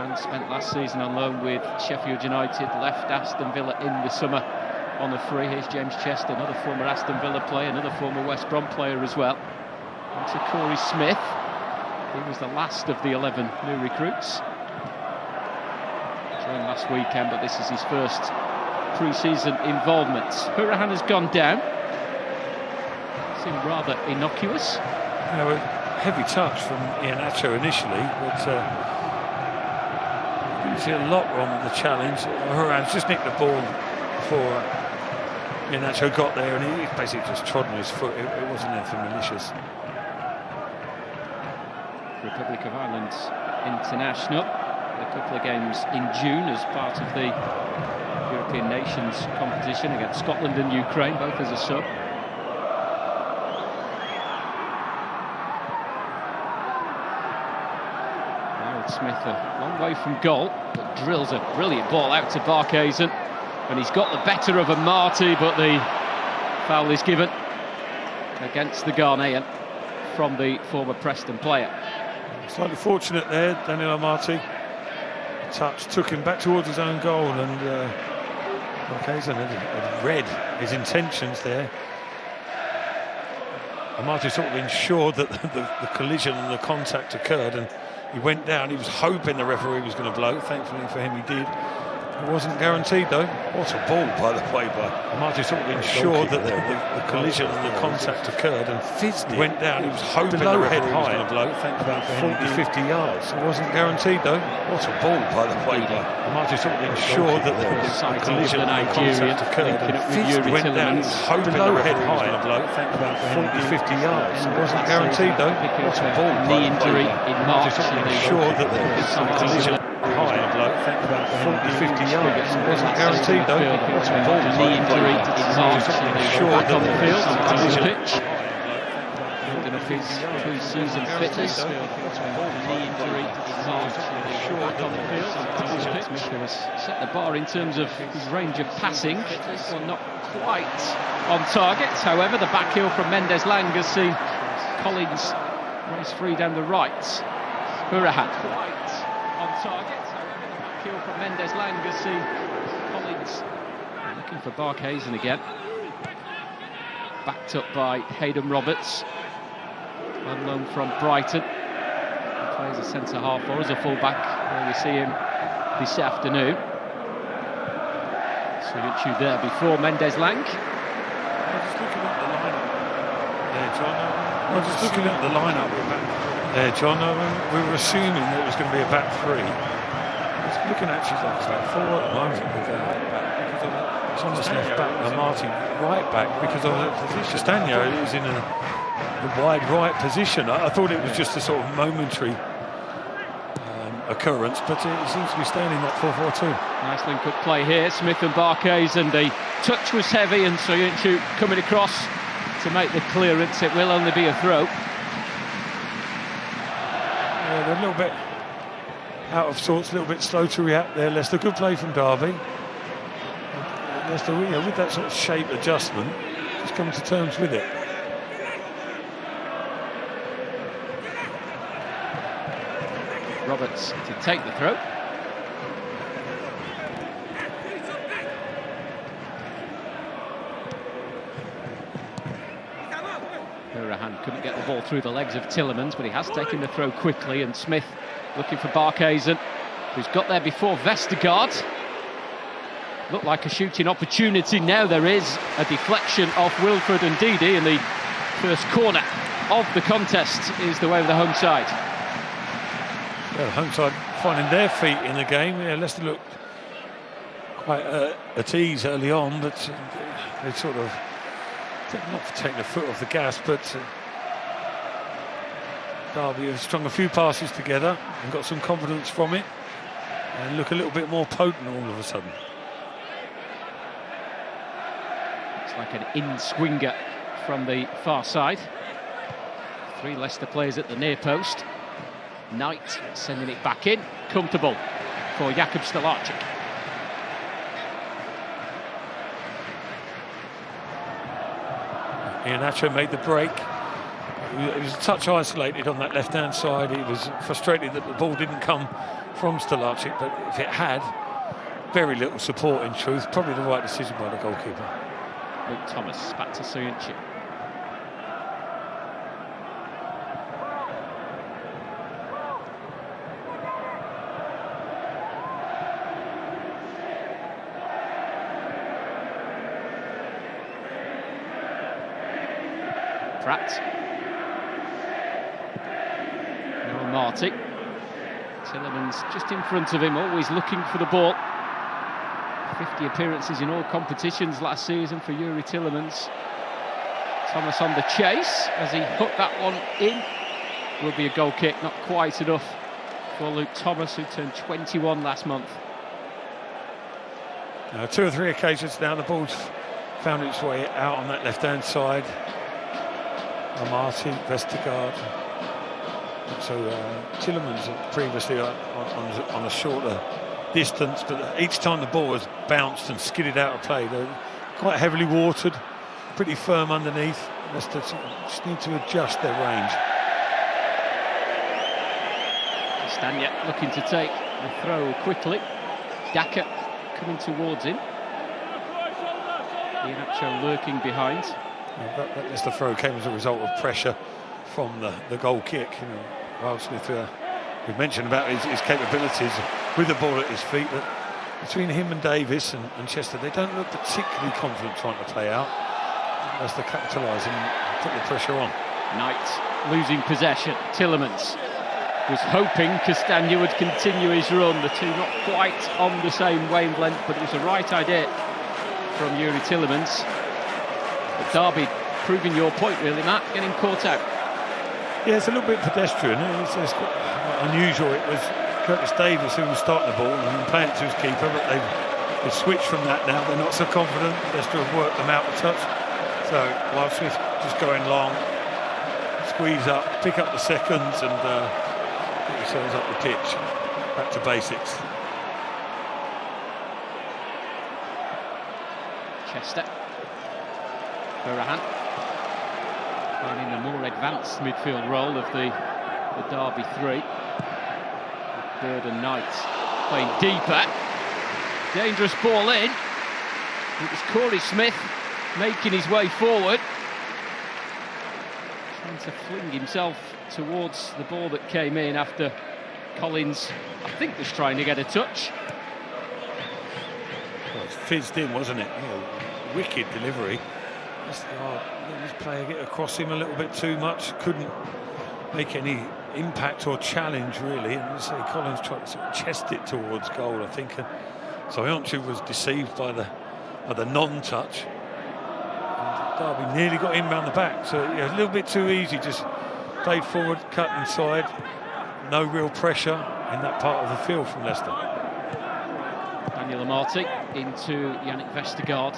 Hurahan spent last season on loan with Sheffield United, left Aston Villa in the summer on a free. Here's James Chester, another former Aston Villa player, another former West Brom player as well. And to Corey Smith, he was the last of the 11 new recruits. Joined last weekend, but this is his first pre-season involvement. Hurahan has gone down. Seemed rather innocuous. A heavy touch from Iheanacho initially, but didn't see a lot wrong with the challenge. Hurahan's just nicked the ball before Iheanacho got there, and he basically just trod on his foot. It wasn't anything malicious. Republic of Ireland international. A couple of games in June as part of the European Nations competition against Scotland and Ukraine, both as a sub. Smith a long way from goal, but drills a brilliant ball out to Barkhuizen, and he's got the better of Amati, but the foul is given against the Ghanaian from the former Preston player. Slightly fortunate there, Daniel Amati. The touch took him back towards his own goal, and Barkhuizen had read his intentions there. Amati sort of ensured that the collision and the contact occurred, and he went down. He was hoping the referee was going to blow. Thankfully for him, he did. It wasn't guaranteed, though. What a ball, by the way, by Amati. Sort of ensured that the collision and the contact occurred, and he went down. He was hoping the referee was going to blow. Thankfully for him, 40-50 yards. It wasn't guaranteed, though. What a ball, by the way, by Amati. Sort of ensured that the collision and the contact occurred, and he went down. He was hoping the referee was going to blow. Thankfully for him, 40-50 yards. It wasn't guaranteed, though. What a ball, by the way, by Amati. Sort of ensured that the collision high and low, 40-50 yards. It wasn't guaranteed, though. What a ball, knee injury in March, back on the field, on the pitch. Building up his pre-season fitness. Knee injury in March, back on the field, on the pitch. Smith has set the bar in terms of his range of passing. This one not quite on target. However, the back heel from Mendes Lang has seen Collins race free down the right. Hurahan quite on target. However, the back heel from Mendes Lang has seen Collins looking for Barkhuizen again. Backed up by Hayden Roberts, on loan from Brighton. He plays a centre half or as a full back, where we see him this afternoon. So you there before Mendes Lang. Just looking at the lineup there, John. We were assuming that it was going to be a back three. It's looking actually like it's like four at the moment with Thomas left back, Amati right back, because of Castagne is in a wide right position. I thought it was just a sort of momentary occurrence, but it seems to be staying in that 4-4-2. Nice link-up play here. Smith and Barkhuizen, and the touch was heavy, and Soyuncu coming across to make the clearance. It will only be a throw. Yeah, they're a little bit out of sorts, a little bit slow to react there. Leicester, good play from Derby. Leicester, with that sort of shape adjustment, just come to terms with it. Roberts to take the throw. Hurahan couldn't get the ball through the legs of Tillemans, but he has taken the throw quickly, and Smith looking for Barkhuizen, who's got there before Vestergaard. Looked like a shooting opportunity. Now there is a deflection off Wilfred and Ndidi, and the first corner of the contest is the way of the home side. Yeah, the home side finding their feet in the game. Yeah, Leicester looked quite at ease early on, but they sort of, not for taking the foot off the gas, but Derby have strung a few passes together and got some confidence from it and look a little bit more potent all of a sudden. It's like an in-swinger from the far side. Three Leicester players at the near post. Knight sending it back in. Comfortable for Jakub Stolarczyk. Iheanacho made the break. He was a touch isolated on that left-hand side. He was frustrated that the ball didn't come from Stolarczyk, but if it had, very little support in truth. Probably the right decision by the goalkeeper. Luke Thomas back to Suyuncu. Pratt. No Marty. Tielemans just in front of him, always looking for the ball. 50 appearances in all competitions last season for Youri Tielemans. Thomas on the chase as he hooked that one in. Will be a goal kick, not quite enough for Luke Thomas, who turned 21 last month. Now, 2 or 3 occasions now the ball's found its way out on that left-hand side. Marty, Vestergaard. So Tielemans previously on a shorter distance, but each time the ball has bounced and skidded out of play, they're quite heavily watered, pretty firm underneath. Leicester just need to adjust their range. Stania looking to take the throw quickly. Daka coming towards him. Iheanacho lurking behind. That Leicester throw came as a result of pressure from the goal kick. You know, Wildsmith, we mentioned about his capabilities with the ball at his feet, but between him and Davis and Chester, they don't look particularly confident trying to play out. Leicester capitalising and put the pressure on. Knight losing possession. Tielemans was hoping Castagna would continue his run. The two not quite on the same wavelength, but it was the right idea from Youri Tielemans. But Derby proving your point, really, Matt, getting caught out. Yeah, it's a little bit pedestrian. It's quite unusual. It was Curtis Davis who was starting the ball and playing it to his keeper, but they've switched from that now. They're not so confident. Leicester have worked them out a touch. So Wildsmith just going long, squeeze up, pick up the seconds, and get themselves up the pitch. Back to basics. Chester. Berahan. Playing in the more advanced midfield role of the Derby three. Bird and Knight playing deeper. Dangerous ball in. It was Corey Smith making his way forward. Trying to fling himself towards the ball that came in after Collins, I think, was trying to get a touch. Well, it fizzed in, wasn't it? You know, wicked delivery. This player get across him a little bit too much. Couldn't make any impact or challenge, really. And as I say, Collins tried to sort of chest it towards goal, I think. So Anchu was deceived by the non-touch. And Derby nearly got in round the back. So yeah, a little bit too easy. Just played forward, cut inside. No real pressure in that part of the field from Leicester. Daniel Amarty into Yannick Vestergaard.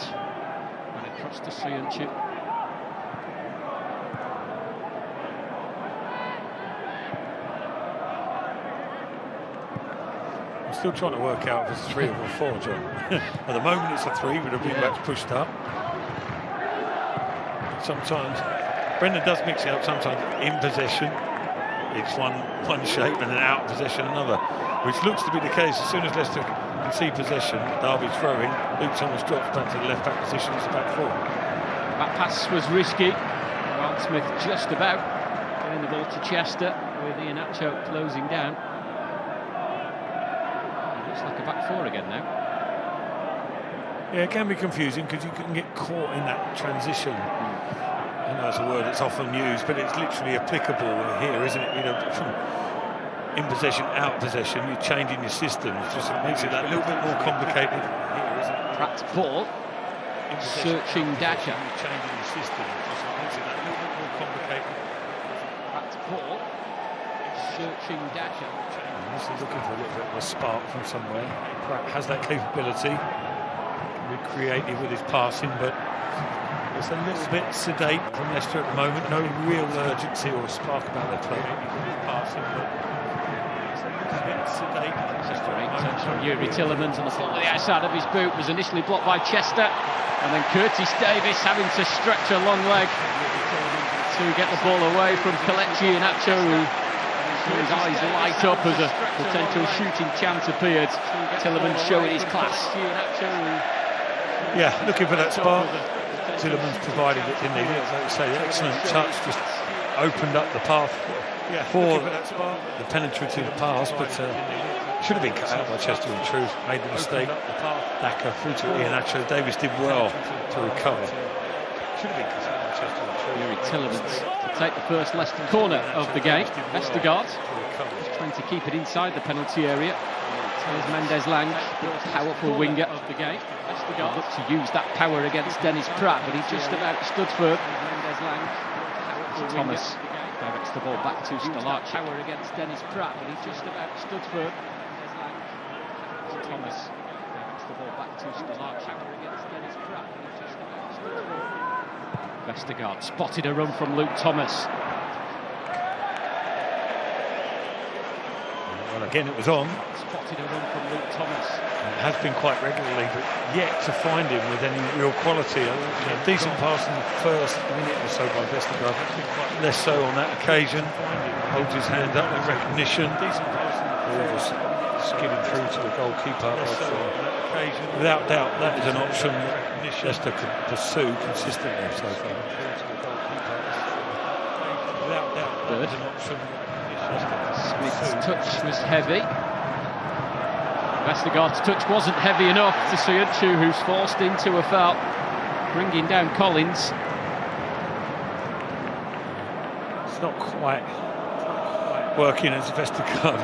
And across to Suyuncu. Still trying to work out if it's 3 or 4, John. At the moment it's a 3, with a big back pushed up. Sometimes Brendan does mix it up. Sometimes in possession it's one shape, and then out of possession another, which looks to be the case. As soon as Leicester can see possession, Derby's throwing. Luke Thomas drops back to the left back position. It's the back 4. That pass was risky. Wildsmith just about getting the ball to Chester, with Iheanacho closing down. Looks like a back 4 again now. Yeah, it can be confusing because you can get caught in that transition. I know it's a word that's often used, but it's literally applicable here, isn't it? You know, from in possession, out possession, you're changing your system. It just makes it that little bit more complicated here, isn't it? Pratt's ball, searching Daka. You're changing your system. It just makes it that little bit more complicated. Pratt's ball, searching Daka. This is looking for a little bit of a spark from somewhere. Pratt has that capability. Can be creative with his passing, but it's a little bit sedate from Leicester at the moment. No real urgency or spark about their play. With his passing, but it's a little bit sedate from Leicester at the moment. From Youri Tielemans on the ball on the outside of his boot, was initially blocked by Chester, and then Curtis Davis having to stretch a long leg. to get the ball away from Kelechi Iheanacho, who his eyes light up as a potential shooting chance appeared. Tielemans showing his class. Yeah, looking for that spark. Tielemans provided it, didn't he? Like you say, excellent touch, just opened up the path for the penetrative pass, but should have been cut out by Chester in truth. Made the mistake. Daka through to Iheanacho. Davis did well to recover. Should have been cut out by Chester in truth. Yuri Tielemans to take the first Leicester corner of the game. Vestergaard trying to keep it inside the penalty area. There's Mendes Lang, the powerful winger of the game. Vestergaard looked to use that power against Dennis Pratt, but he just about stood firm. Mendes Lang, Thomas directs the ball back to Stalac. Power against Dennis Pratt, but he just about stood firm. Thomas directs the ball back to Stalac. Power against Dennis Pratt, but he just about stood firm. Vestergaard spotted a run from Luke Thomas. Well, again, it was on. Spotted a run from Luke Thomas. It has been quite regularly, but yet to find him with any real quality. A decent pass in the first minute or so by Vestergaard. Less so on that occasion. Holds his hand up with recognition. Just skidding through to the goalkeeper. Without doubt, that is an option Leicester could pursue consistently so far. Without doubt, that is an option. Smith's touch was heavy. Vestergaard's touch wasn't heavy enough to Soyuncu, who's forced into a foul, bringing down Collins. It's not quite working as Vestergaard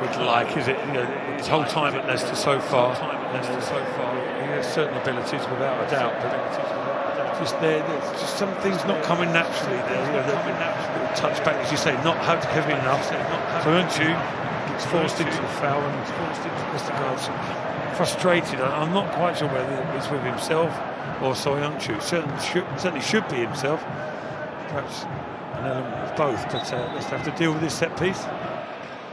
would like, is it? You know, his whole time at Leicester so far. He has certain abilities without a doubt, but there's just some things not coming naturally there. You know, the touch back, as you say, not heavy enough. So Soyuncu gets forced into the foul, and Vestergaard's frustrated. I'm not quite sure whether it's with himself or Soyuncu. Certainly should be himself. Perhaps an element of both, but let's have to deal with this set piece.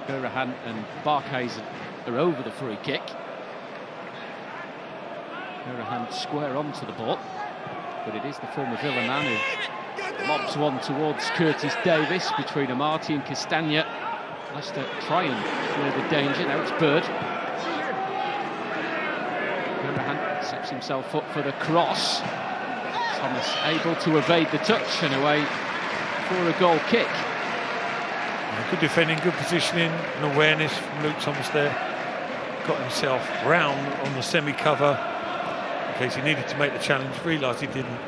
Gurahan and Barkhuizen are over the free kick. Gurahan square onto the ball, but it is the former Villa man who lobs one towards Curtis Davis between Amati and Castagna. Leicester try and clear the danger. Now it's Bird. Gurahan sets himself up for the cross. Thomas able to evade the touch and away for a goal kick. Good defending, good positioning and awareness from Luke Thomas there. Got himself round on the semi-cover in case he needed to make the challenge. Realised he didn't.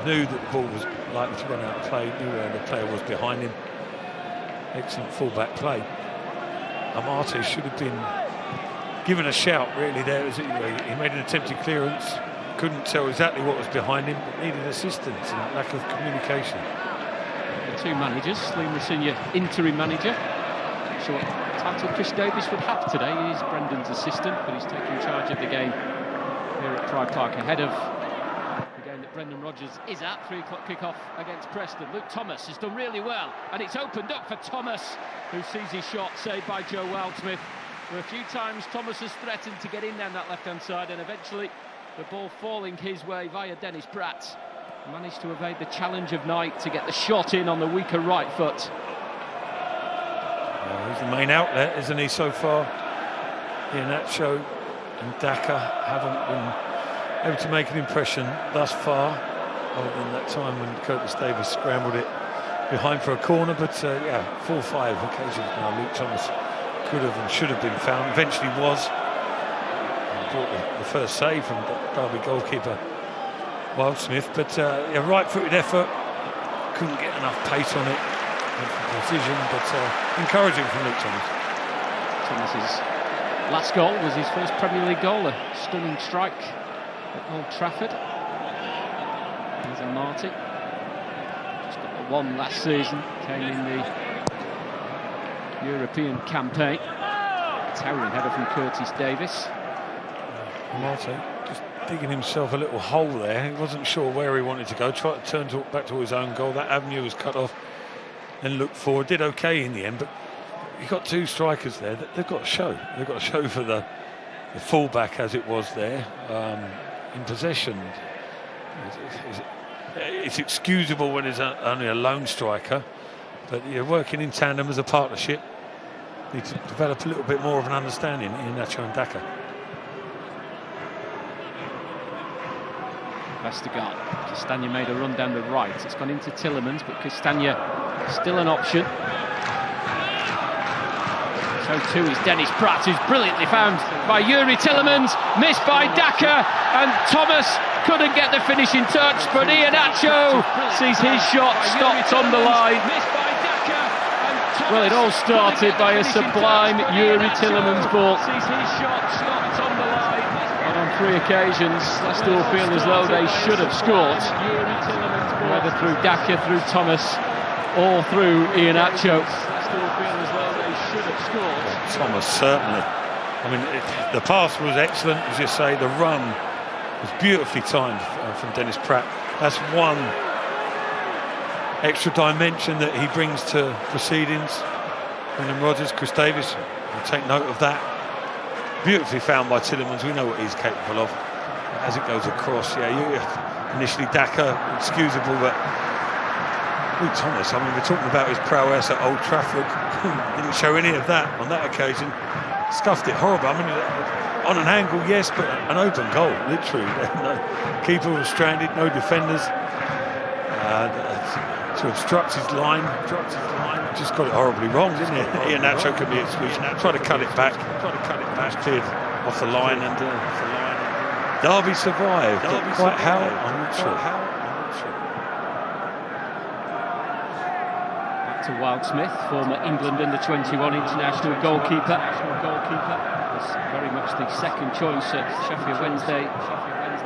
Knew that the ball was likely to run out of play. Knew where the player was behind him. Excellent full-back play. Amati should have been given a shout really there. He made an attempted clearance. Couldn't tell exactly what was behind him, but needed assistance and lack of communication. The two managers, Liam Rossigna, interim manager. So what title Chris Davis would have today. He is Brendan's assistant, but he's taking charge of the game here at Pride Park ahead of the game that Brendan Rodgers is at. 3 o'clock kick-off against Preston. Luke Thomas has done really well, and it's opened up for Thomas, who sees his shot saved by Joe Wildsmith. For a few times, Thomas has threatened to get in down that left-hand side, and eventually the ball falling his way via Dennis Pratt. Managed to evade the challenge of Knight to get the shot in on the weaker right foot. He's the main outlet, isn't he, so far? Iheanacho and Daka haven't been able to make an impression thus far, other than that time when Curtis Davis scrambled it behind for a corner. But 4 or 5 occasions now Luke Thomas could have and should have been found. Eventually was. And brought the first save from Derby goalkeeper Wildsmith, but right-footed effort, couldn't get enough pace on it, precision, but encouraging from Luke Thomas. Thomas's last goal was his first Premier League goal, a stunning strike at Old Trafford. There's a Marty, just got the one last season, came in the European campaign. Towering header from Curtis Davis. Marty just digging himself a little hole there. He wasn't sure where he wanted to go. Tried to turn back to his own goal. That avenue was cut off. Then looked forward. Did okay in the end, but you've got 2 strikers there. They've got to show. They've got to show for the fullback, as it was there, in possession. it's excusable when it's only a lone striker, but you're working in tandem as a partnership. Need to develop a little bit more of an understanding in Nacho and Daka. Vestergaard. Castagna made a run down the right. It's gone into Tielemans, but Castagna still an option. So too is Dennis Pratt, who's brilliantly found by Yuri Tielemans, missed by Daka, and Thomas couldn't get the finishing touch, but Iheanacho sees his shot stopped on the line. Well, it all started by a sublime Yuri Tielemans ball. And on 3 occasions, Leicester will feel as though they should have scored, whether through Daka, through Thomas, or through Iheanacho. Thomas, certainly. I mean, the pass was excellent, as you say. The run was beautifully timed from Dennis Pratt. That's one extra dimension that he brings to proceedings. Brendan Rodgers, Chris Davis will take note of that. Beautifully found by Tielemans. We know what he's capable of as it goes across. Yeah, initially Daka, excusable, but Thomas, I mean, we're talking about his prowess at Old Trafford. Didn't show any of that on that occasion. Scuffed it horrible. I mean, on an angle, yes, but an open goal, literally. No keeper was stranded, no defenders. To obstruct his line, just got it horribly wrong, didn't it? Iheanacho could be excused. Try to cut it back. Cleared off the line, and Derby survived. Quite how? I'm not sure. To Wildsmith, former England under-21 international goalkeeper. Was very much the second choice at Sheffield Wednesday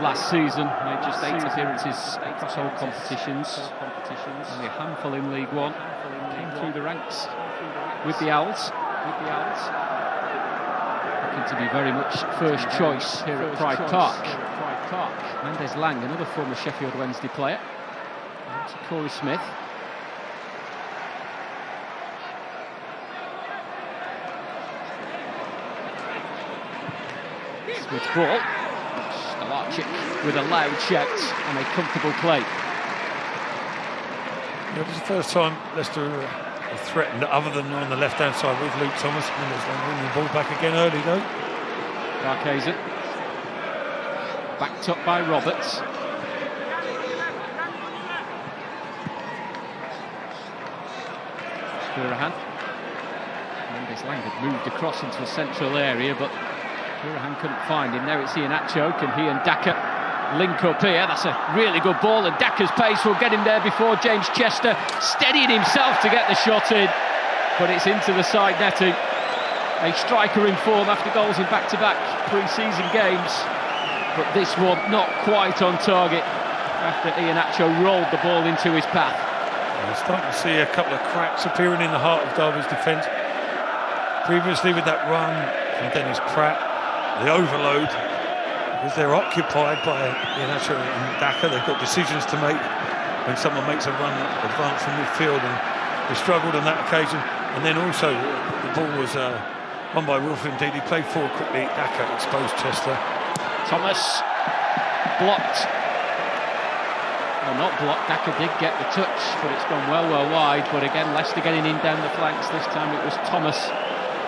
last season. Made just 8 appearances across all competitions. Only a handful in League One. Came through the ranks with the Owls. Looking to be very much first choice here at Pride Park. Mendes Lang, another former Sheffield Wednesday player. And to Corey Smith. Smith's ball. Stolarczyk with a loud shout and a comfortable play. It was the first time Leicester have threatened, other than on the left-hand side with Luke Thomas. Winning the ball back again early, though. Barkhuizen. Backed up by Roberts. Hurahan. Mendes Lang had moved across into a central area, but Hurahan couldn't find him. Now it's Iheanacho. Can he and Daka link up here? That's a really good ball, and Daka's pace will get him there before James Chester steadied himself to get the shot in, but it's into the side netting. A striker in form after goals in back-to-back pre-season games, but this one not quite on target after Iheanacho rolled the ball into his path. We're starting to see a couple of cracks appearing in the heart of Derby's defence. Previously with that run from Dennis Pratt, the overload, because they're occupied by Iheanacho and Daka. They've got decisions to make when someone makes a run advance from midfield, and they struggled on that occasion. And then also the ball was won by Wilfred. Indeed, he played forward quickly. Daka exposed Chester. Thomas blocked. Well, not blocked. Daka did get the touch, but it's gone well wide. But again, Leicester getting in down the flanks. This time it was Thomas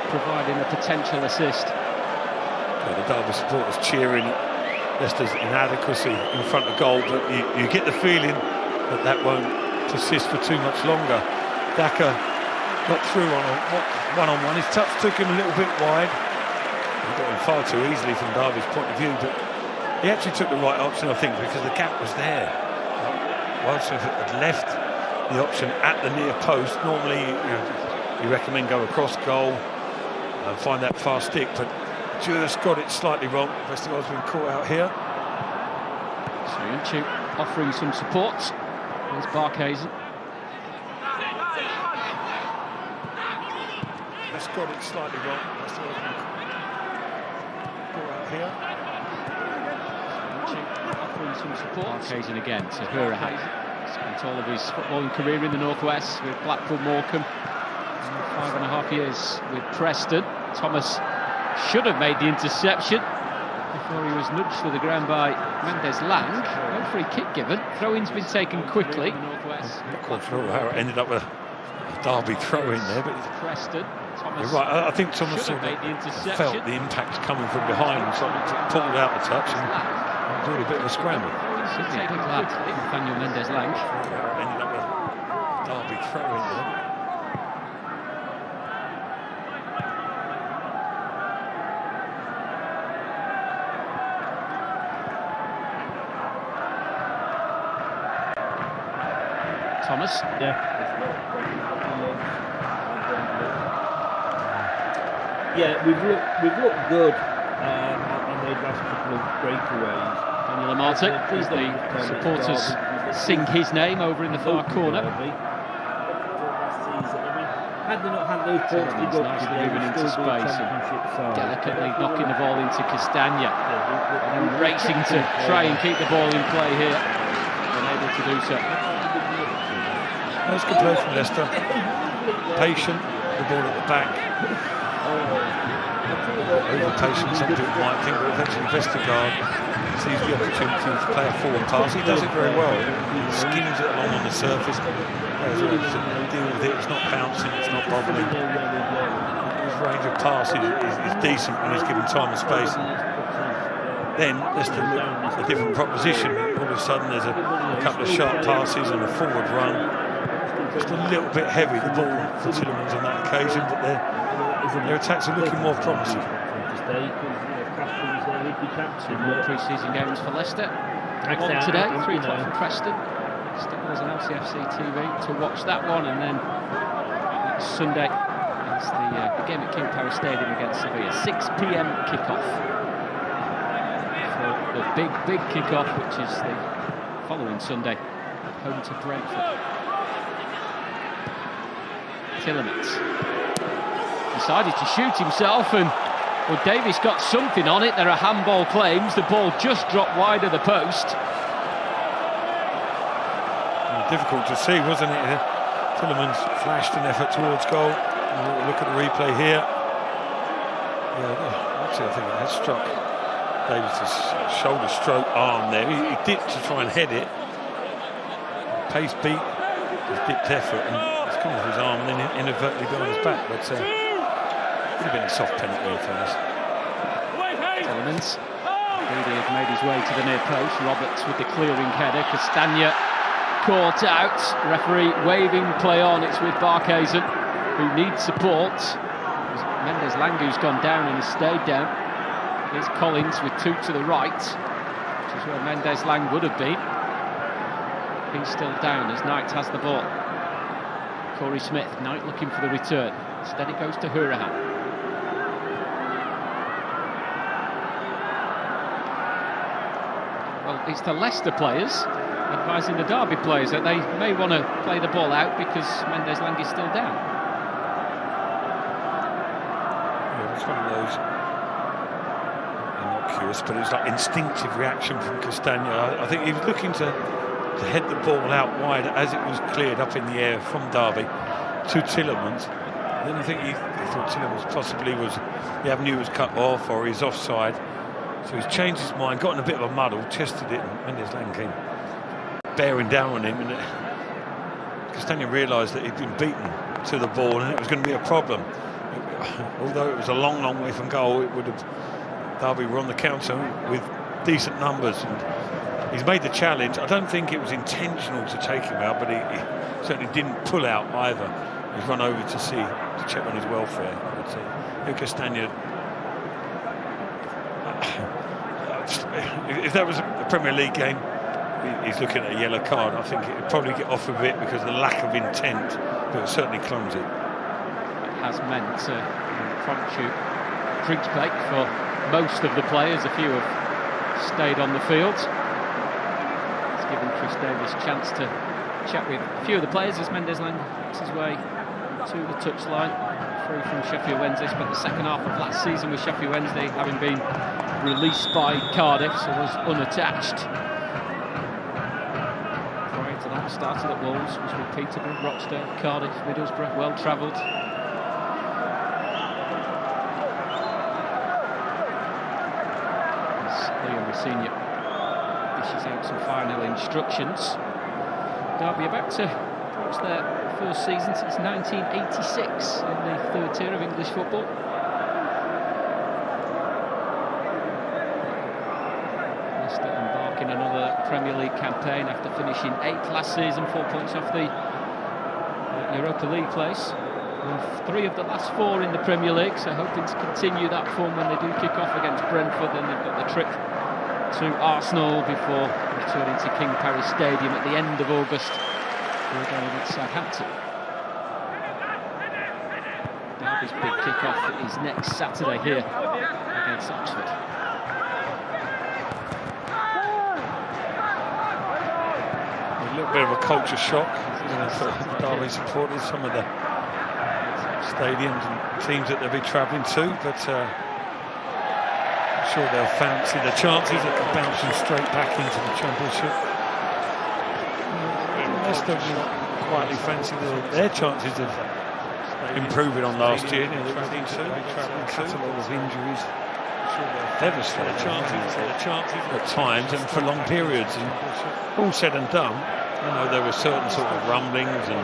providing a potential assist. Yeah, the Derby supporters cheering Leicester's inadequacy in front of goal, but you get the feeling that that won't persist for too much longer. Daka got through on a one-on-one. His touch took him a little bit wide. He got him far too easily from Derby's point of view, but he actually took the right option, I think, because the gap was there. Wildsmith had left the option at the near post. Normally, you recommend go across goal and find that fast stick, but just got it slightly wrong. Vestergaard's been caught out here. Soyuncu offering some support. There's Barkhuizen. Just got it slightly wrong. Vestergaard's been caught out here. Soyuncu offering some support. Barkhuizen again to Hurahan. Spent all of his footballing career in the Northwest with Blackpool Morecambe. 5.5 years with Preston. Thomas should have made the interception. before he was nudged to the ground by Mendes Lang. No free kick given. Throw-in's been taken quickly. Not quite sure how it ended up with a Derby throw-in there, but Preston. you're right. I think Thomas sort of felt the impact coming from behind and sort of pulled out the touch and it was really a bit of a scramble. Nathaniel Mendes Lang. Ended up with a Derby throw-in there. Thomas. Yeah, we've looked good on those last couple of breakaways. Daniel Amarte, as the supporters sing his name over in the far corner. Had they not had those points deducted, nicely moving into space and delicately knocking the ball into Castagna. And racing to try and keep the ball in play here. Unable to do so. That's good play from Leicester. Patient, the ball at the back. Over patient, some people might think, but eventually Vestergaard sees the opportunity to play a forward pass. He does it very well. He skims it along on the surface. Players are able to deal with it. It's not bouncing, it's not bobbling. His range of passes is decent when he's given time and space. Then Leicester look a different proposition. All of a sudden there's a couple of sharp passes and a forward run. Just a little bit heavy, the ball for Tielemans on that occasion, but their attacks are looking more promising. Two more pre-season games for Leicester. One today, 3 o'clock for Preston. Still there's an LCFC TV to watch that one, and then next Sunday it's the game at King Power Stadium against Sevilla. 6 p.m. kick-off. For the big kick-off, which is the following Sunday, home to Brentford. Tielemans decided to shoot himself, and well, Davies got something on it. There are handball claims. The ball just dropped wide of the post. Difficult to see, wasn't it? Tielemans flashed an effort towards goal. Look at the replay here. Yeah, actually, I think it has struck Davies' shoulder stroke arm there. He dipped to try and head it. Pace beat his dipped effort, and it's come off his arm and then inadvertently behind his back. But it would have been a soft penalty for this. Tielemans. Brady had made his way to the near post. Roberts with the clearing header. Castagna caught out. Referee waving play on. It's with Barkhuizen, who needs support. Mendes Lang, who's gone down and has stayed down. Here's Collins with 2 to the right, which is where Mendes Lang would have been. He's still down as Knight has the ball. Corey Smith, Knight looking for the return. Instead it goes to Hurahan. Well, it's the Leicester players advising the Derby players that they may want to play the ball out because Mendes Lang is still down. Yeah, it's one of those innocuous, but it's like instinctive reaction from Castagna. I think he was looking to head the ball out wide as it was cleared up in the air from Derby to Tielemans. Then I think he thought Tielemans possibly the avenue was cut off or he's offside. So he's changed his mind, got in a bit of a muddle, chested it, and Mendes Lang came bearing down on him. And Castagna realised that he'd been beaten to the ball and it was going to be a problem. Although it was a long way from goal, it would have Derby were on the counter with decent numbers. And he's made the challenge. I don't think it was intentional to take him out, but he certainly didn't pull out either. He's run over to check on his welfare. But Castagna, if that was a Premier League game, he's looking at a yellow card. I think he'd probably get off of it because of the lack of intent, but it was certainly clumsy. It has meant impromptu drinks break for most of the players. A few have stayed on the field. It's given Chris Davies a chance to chat with a few of the players as Mendes Lang makes his way to the touchline. Through from Sheffield Wednesday, spent the second half of last season with Sheffield Wednesday, having been released by Cardiff, so was unattached. Prior to that, started at Wolves, was with Peterborough, Rochdale, Cardiff, Middlesbrough, well travelled. Senior dishes out some final instructions. Derby about to approach their first season since 1986 in the third tier of English football. Leicester embarking another Premier League campaign after finishing 8th last season, 4 points off the Europa League place. Won 3 of the last 4 in the Premier League, so hoping to continue that form when they do kick off against Brentford. Then they've got the trip to Arsenal before returning to King Paris Stadium at the end of August. We're going against Southampton. Derby's big kick-off is next Saturday here against Oxford. A little bit of a culture shock for Derby supporters. Some of the stadiums and teams that they'll be travelling to, but I'm sure they'll fancy the chances of bouncing straight back into the Championship. Leicester quietly fancy their chances of improving on last year. They travelling to catalogue of injuries, devastating chances at times and for long periods. And all said and done, I know there were certain sort of rumblings and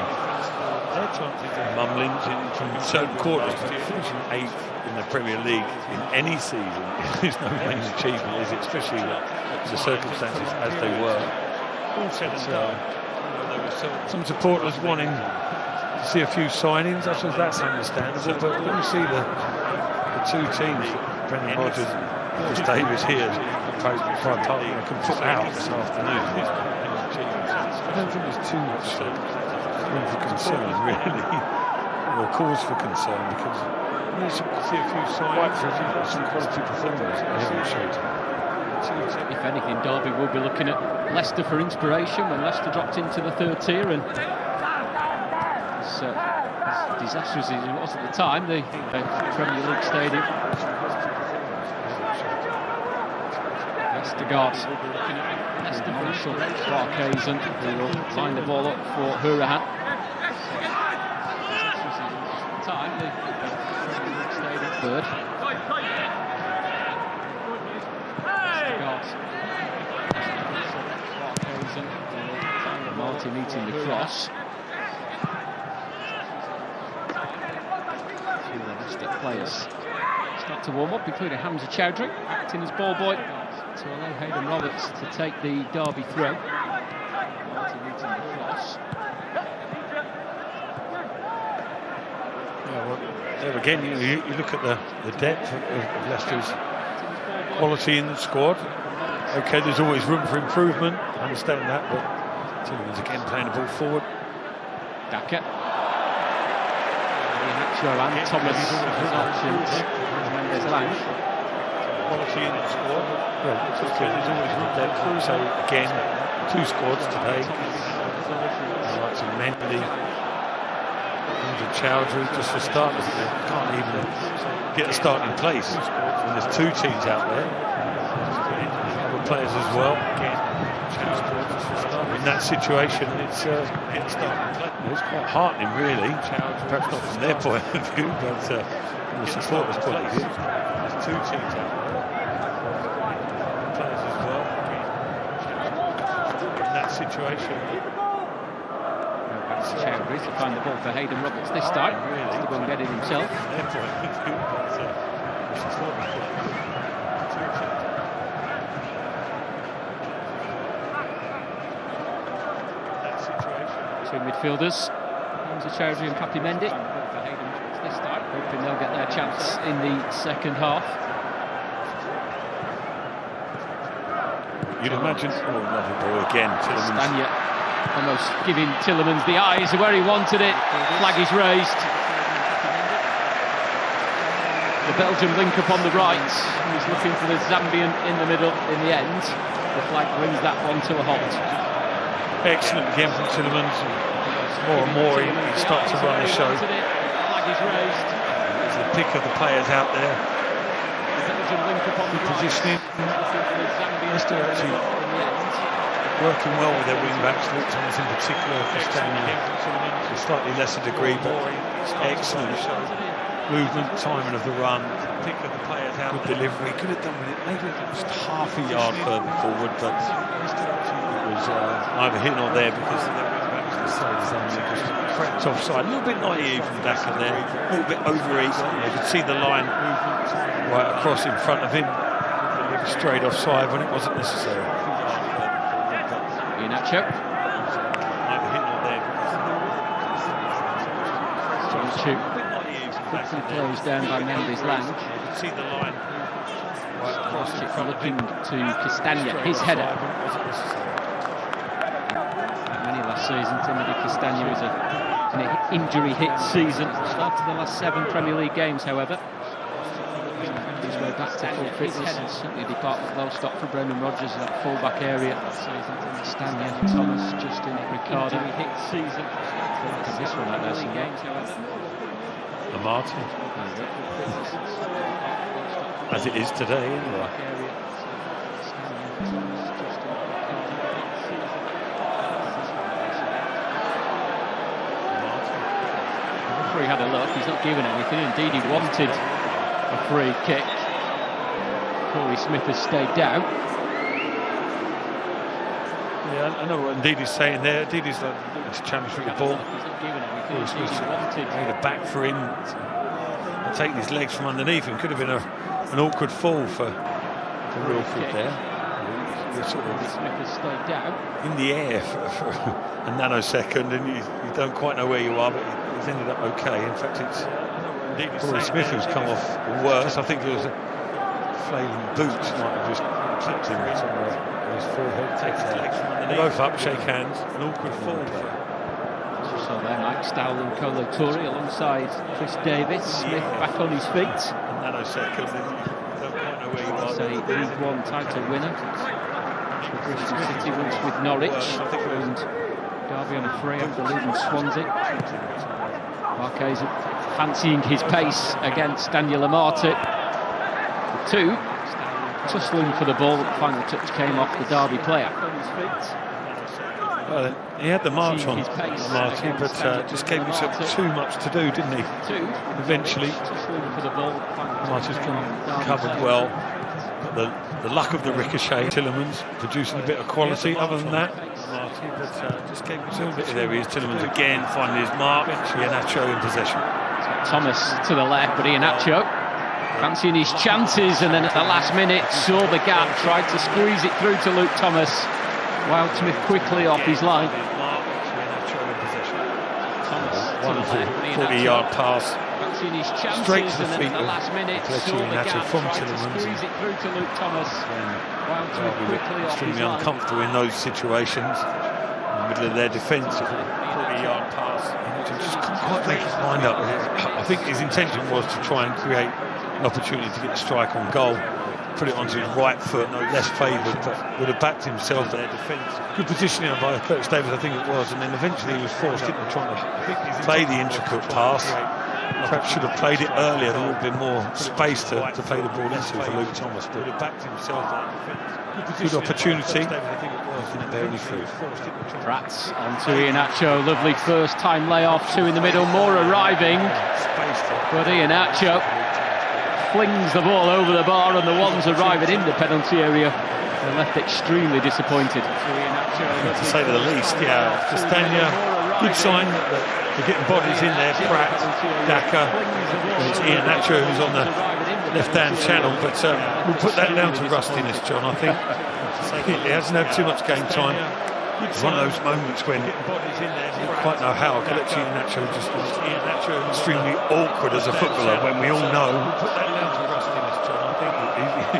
mumblings from certain quarters, but finishing 8th in the Premier League in any season is no mean achievement, is it? Especially the circumstances as they were. All said and done, there were some supporters wanting to see a few signings. I suppose that's understandable, but when you see the 2 teams that Brendan Rodgers and Chris Davies here can put out this afternoon, I don't think there's too much room for concern, really, or cause for concern, because you need to see a few signs of some quality performance. If anything, Derby will be looking at Leicester for inspiration when Leicester dropped into the third tier, and as disastrous as it was at the time, the Premier League stadium. Leicester guards will be looking at Leicester for short Barkhazen, who will line the ball up for Hurahan. Time, the Premier League stadium third. Marty meeting the cross. The Leicester players start to warm up, including Hamza Chowdhury acting as ball boy to allow Hayden Roberts to take the Derby throw. Marty meeting the cross. Yeah, well, there again, you look at the depth of Leicester's quality in the squad. Okay, there's always room for improvement, I understand that, but Tillerman's again playing the ball forward. Daka. And Thomas as options. Mendes Lang. Quality in the squad. Well, there's always room for depth. So again, 2 squads today. The likes of Mendy, Hamza Chowdhury, just for starters. They can't even get a starting place when there's 2 teams out there. Players as well. In that situation, it's quite heartening, really. Perhaps not from their point of view, but from the supporters' point of view. There's 2 teams out there. Players as well. In that situation. Chowdhury to find the ball for Hayden Roberts this time. Really, to go and get it himself. From their point of view, but from the supporters' point of view. Midfielders, Hamza Chowdhury and Papi Mendy. For Hayden Roberts this time, hoping they'll get their chance in the second half. You'd imagine, lovely ball again. Stanya almost giving Tillemans the eyes where he wanted it. Flag is raised. The Belgian link up on the right. He's looking for the Zambian in the middle. In the end, the flag brings that one to a halt. Excellent again from Tillemans. More and more he starts to run the show. There's the pick of the players out there. Good positioning. Leicester actually working well with their wing backs. Luke Thomas in particular, for Stanya to a slightly lesser degree, but excellent movement, timing of the run, pick of the players out, good delivery. Could have done with it maybe just half a yard further forward, but it was neither here nor there because they went back to the side zone. Just crept offside. A little bit naive from Daka there, a little bit over easy. You could see the line right across in front of him, straight offside when it wasn't necessary. Iheanacho. Quickly closed down by Mendes Lang. See the line right across in front looking to Castagna, his header. Like many last season, Timothy Castagna was an injury-hit season. Start to the last 7 Premier League games, however. His way back to full fitness. Certainly a department well stopped for Brendan Rodgers in that full-back area. Castagna, Thomas, Justin, Ricardo. Injury-hit season. This one like those games, however. Martin, as it is today, anyway. The referee had a look, he's not given anything, indeed he wanted a free kick. Corey Smith has stayed down. Yeah, I know what Ndidi is saying there. Ndidi's like looking to challenge for the ball. Corey Smith made a back for him and taking his legs from underneath him. Could have been an awkward fall for Wilfred there. Sort of in the air for a nanosecond, and you don't quite know where you are, but he's ended up okay. In fact, it's Corey Smith who's come off worse. I think it was a flailing boot might have just clipped him somewhere on his forehead. Takes his legs from underneath. Both up, shake hands. An awkward fall there. So there, Mike Stowell and Kolo Toure alongside Chris Davis. Smith back on his feet. A nanosecond, and you don't quite know where you are. So League One title winner. Bristol City once with Norwich. And Derby on a free after leading Swansea. Marquez fancying his pace against Daniel Amarte. The two tussling for the ball. The final touch came off the Derby player. Well, he had the march on Martin, but just gave himself too much to do, didn't he? Eventually, Martin's covered well. But the luck of the ricochet, Tielemans producing a bit of quality. Other than that, Martin, but just gave himself a bit. There he is, Tielemans again, finding his mark. Iheanacho in possession. Thomas to the left, but Iheanacho fancying his chances, and then at the last minute saw the gap, tried to squeeze it through to Luke Thomas. Wildsmith quickly off his line. Wonderful 40-yard pass. Straight to the feet of Iheanacho from Tielemans. Extremely uncomfortable in those situations. In the middle of their defence, 40-yard pass. Just couldn't quite make his mind up. I think his intention was to try and create an opportunity to get a strike on goal. Put it onto his right foot, less favoured, but would have backed himself there. Good positioning by Curtis Davis, I think it was, and then eventually he was forced into trying to play the intricate pass. Perhaps should have played it earlier. There would have been more space to play the ball into for Luke Thomas, but would have backed himself there. Good opportunity. Didn't bear any fruit. Prats onto Iheanacho, lovely first time layoff, two in the middle, more arriving, but Iheanacho flings the ball over the bar, and the ones arriving in the penalty area are left extremely disappointed. To say the least, yeah. Castagna, good sign that they're getting bodies in there. Pratt, Daka, and it's Iheanacho who's on the left-hand channel, but we'll put that down to rustiness, John. I think he hasn't had too much game time. It's one of those moments when you don't quite know how. Kelechi Iheanacho just extremely awkward as a footballer, when we all know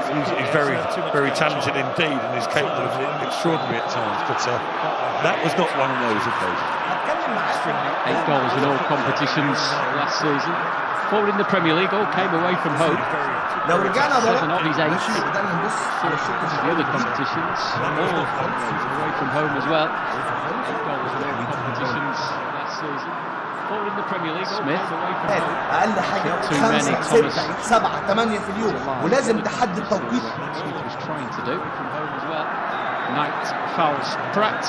he's very, very talented indeed and is capable of extraordinary at times. But that was not one of those occasions. 8 goals in all competitions last season. 4 in the Premier League, all came away from home. 7 of his 8 the other competitions, all away from home as well. 8 goals in all competitions last season. 4 in the Premier League. Smith away from home. اقل حاجه 5 6 7 8 في اليوم ولازم تحدد توقيت. Smith was trying to do from home as well. Knight fouls Pratt.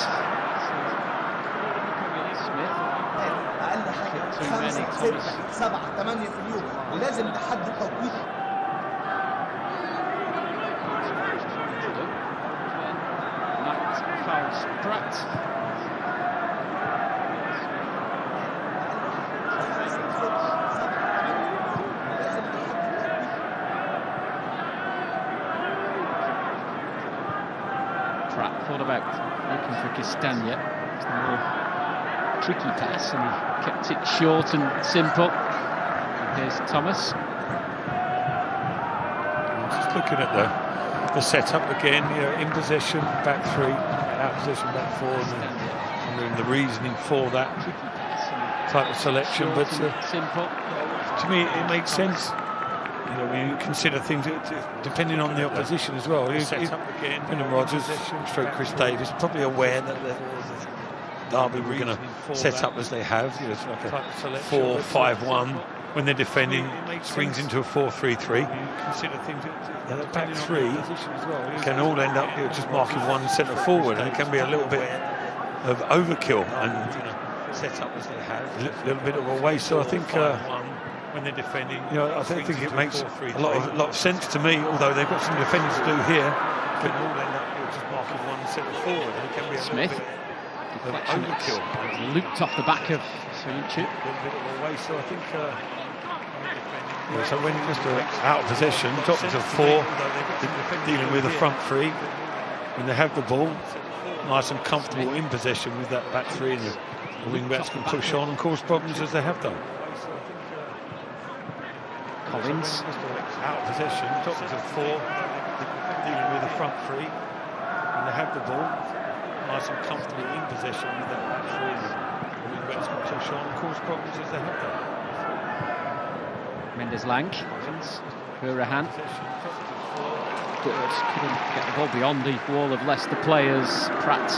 5 6 7 8 في اليوم ولازم تحدد توقيت. Thought about looking for Castagna. It's the more tricky pass, and he kept it short and simple. And here's Thomas. Just looking at the setup again, you know, in possession, back three, out possession, back four, and the reasoning for that type of selection. But simple. To me, it makes sense. You know, when you consider things depending on the opposition as well. Brendan Rodgers, stroke Chris Davis, probably aware that Derby were going to set up as they have. You know, it's like a 4-5-1 when they're defending, swings into a 4-3-3. Now the back three can all end up just marking one centre forward, and it can be a little bit of overkill and set up as they have. A little bit of a waste. So I think. When they're defending, you know, I don't think it makes a lot of sense to me. Although they've got some defending to do here, but all end up just marking one centre forward. And it can be a Smith, overkill, looped off the back of A Soyuncu. little bit of a waste. So I think. So when you're just out of possession, top of four, dealing with the front three, when they have the ball, nice and comfortable in possession with that back three, and the wing backs can push on and cause problems as they have done. Collins. Out of possession, top of four, dealing with the front three, and they have the ball, nice and comfortable in possession with that back three, and the wing backs can push on and cause problems as they have done. Mendes Lang, Hurahan. Couldn't get the ball beyond the wall of Leicester players. Pratt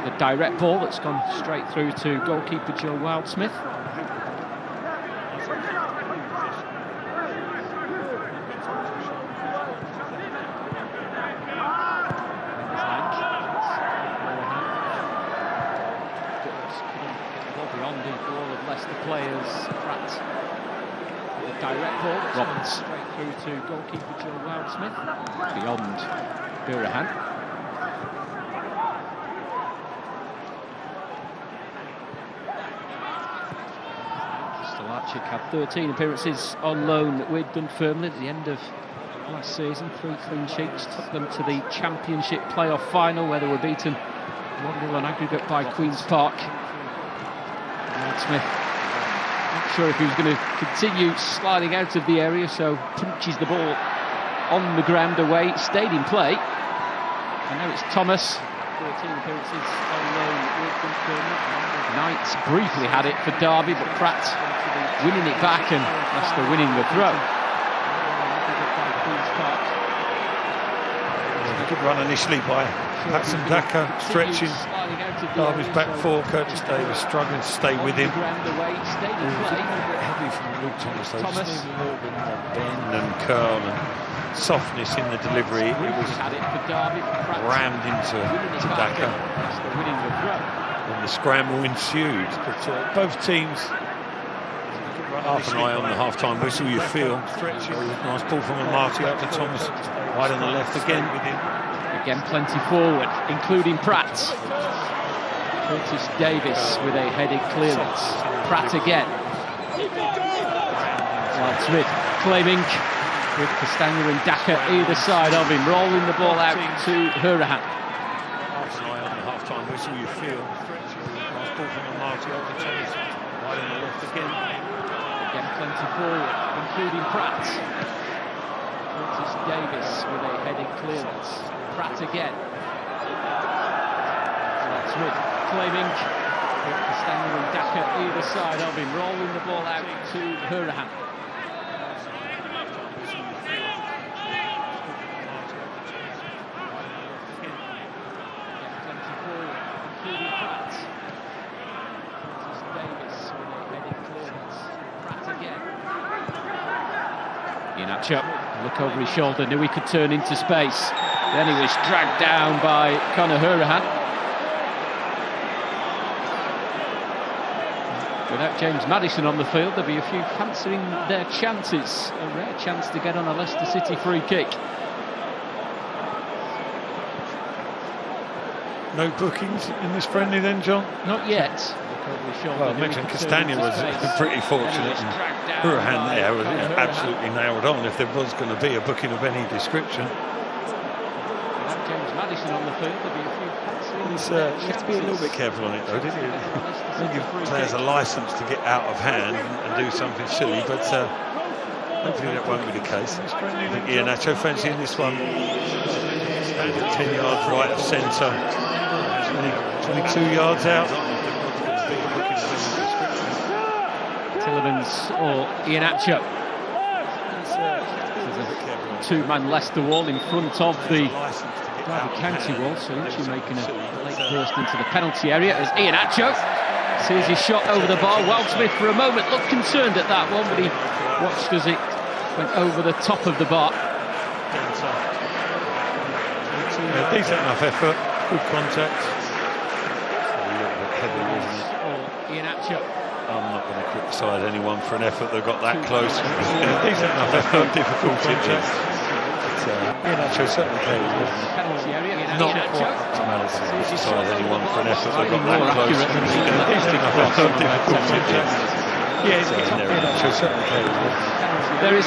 with a direct ball that's gone straight through to goalkeeper Joe Wildsmith. Roberts straight through to goalkeeper Joe Wildsmith, beyond Hurahan. Stolarczyk had 13 appearances on loan with Dunfermline at the end of last season. 3 clean sheets took them to the Championship playoff final, where they were beaten 1-0 on aggregate by Queen's Park. Wildsmith, not sure if he was going to continue sliding out of the area, so punches the ball on the ground away. It stayed in play, and now it's Thomas. 13 appearances on loan with Dunfermline. Knights briefly had it for Derby, but Pratt winning it back, and Leicester winning the throw. A good run initially by Patson Daka, stretching Derby's back four. Curtis Davis struggling to stay with him. Heavy from Luke Thomas, though. Just needing a little bit more bend and curl and softness in the delivery. It was rammed into Daka, and the scramble ensued. But both teams, half an eye on the half-time whistle, you feel. Nice ball from Marty up to Thomas, wide on the left again. Again, plenty forward, including Pratt. Curtis Davis with a headed clearance. Pratt again. Smith claiming, with Castagna and Daka either side of him, rolling the ball out to Hurahan. Half an eye on the half-time whistle, you feel. Nice ball from Marty up to Thomas, wide on the left again. Again, plenty forward, including Pratt. Curtis Davis with a headed clearance. Pratt again. Smith claiming, with Castagna and Daka either side of him, rolling the ball out to Hurahan. Plenty forward, including Pratt. Curtis Davis with a headed clearance. Pratt again. Iheanacho, look over his shoulder, knew he could turn into space. Then he was dragged down by Conor Hurahan. Without James Maddison on the field, there'll be a few fancying their chances. A rare chance to get on a Leicester City free kick. No bookings in this friendly then, John? Not yet. Well, I mentioned Castagna was pretty fortunate, and Burahan there was absolutely nailed on if there was going to be a booking of any description. James Maddison on the field, there'll be a few You have to be a little bit careful on it though, didn't you? Don't give players a licence to get out of hand and do something silly, but hopefully that won't be the case. I think Iheanacho fancying this one. 10 yards right of centre, 22 yards out. Tillemans or Iheanacho. Two-man Leicester wall in front of the county wall, so Inchie making a late burst into the penalty area as Iheanacho sees his shot over the bar. Wildsmith for a moment looked concerned at that one, but he watched as it went over the top of the bar. Decent enough effort, good contact. A little bit heavy, wasn't it? Iheanacho. I'm not going to criticise anyone for an effort that got that close. Decent enough effort, difficult contact. Iheanacho certainly played it. Not quite up to malice to criticise anyone for an effort that got that close. Decent enough effort, difficult contact. Iheanacho certainly played it. There is